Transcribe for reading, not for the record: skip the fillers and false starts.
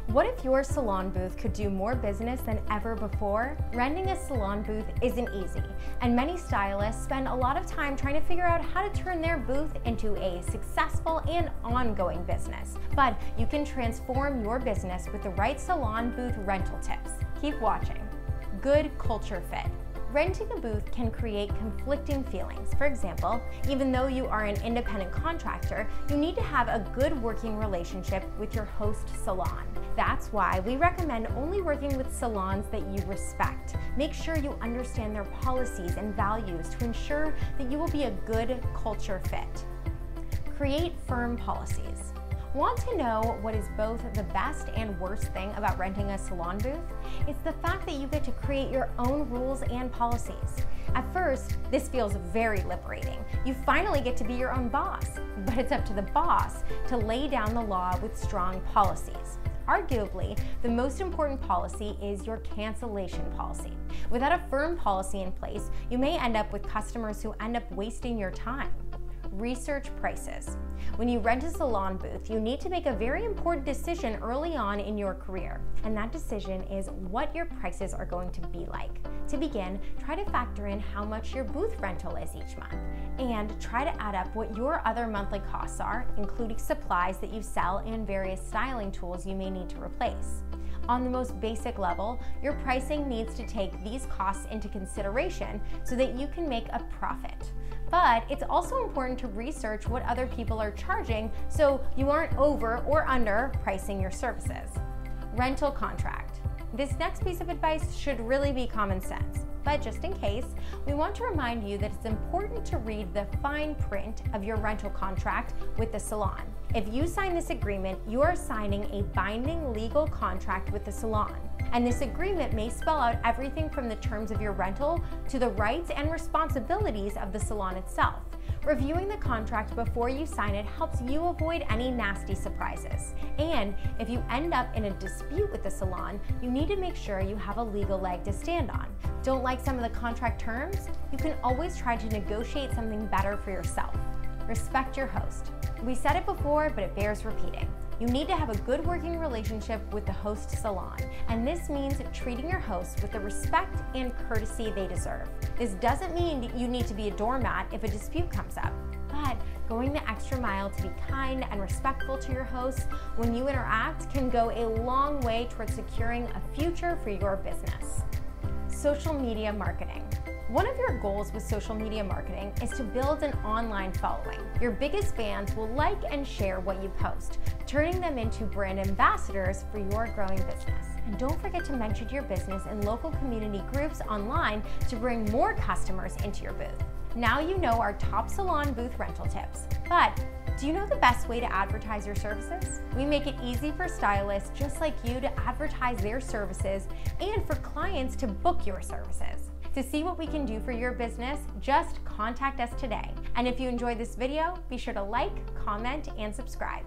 What if your salon booth could do more business than ever before? Renting a salon booth isn't easy, and many stylists spend a lot of time trying to figure out how to turn their booth into a successful and ongoing business. But you can transform your business with the right salon booth rental tips. Keep watching. Good culture fit. Renting a booth can create conflicting feelings. For example, even though you are an independent contractor, you need to have a good working relationship with your host salon. That's why we recommend only working with salons that you respect. Make sure you understand their policies and values to ensure that you will be a good culture fit. Create firm policies. Want to know what is both the best and worst thing about renting a salon booth? It's the fact that you get to create your own rules and policies. At first, this feels very liberating. You finally get to be your own boss, but it's up to the boss to lay down the law with strong policies. Arguably, the most important policy is your cancellation policy. Without a firm policy in place, you may end up with customers who end up wasting your time. Research prices. When you rent a salon booth, you need to make a very important decision early on in your career, and that decision is what your prices are going to be like. To begin, try to factor in how much your booth rental is each month, and try to add up what your other monthly costs are, including supplies that you sell and various styling tools you may need to replace. On the most basic level, your pricing needs to take these costs into consideration so that you can make a profit. But it's also important to research what other people are charging so you aren't over or under pricing your services. Rental contract. This next piece of advice should really be common sense, but just in case, we want to remind you that it's important to read the fine print of your rental contract with the salon. If you sign this agreement, you are signing a binding legal contract with the salon. And this agreement may spell out everything from the terms of your rental to the rights and responsibilities of the salon itself. Reviewing the contract before you sign it helps you avoid any nasty surprises. And if you end up in a dispute with the salon, you need to make sure you have a legal leg to stand on. Don't like some of the contract terms? You can always try to negotiate something better for yourself. Respect your host. We said it before, but it bears repeating. You need to have a good working relationship with the host salon, and this means treating your hosts with the respect and courtesy they deserve. This doesn't mean you need to be a doormat if a dispute comes up, but going the extra mile to be kind and respectful to your hosts when you interact can go a long way towards securing a future for your business. Social media marketing. One of your goals with social media marketing is to build an online following. Your biggest fans will like and share what you post, turning them into brand ambassadors for your growing business. And don't forget to mention your business in local community groups online to bring more customers into your booth. Now you know our top salon booth rental tips, but do you know the best way to advertise your services? We make it easy for stylists just like you to advertise their services and for clients to book your services. To see what we can do for your business, just contact us today. And if you enjoyed this video, be sure to like, comment, and subscribe.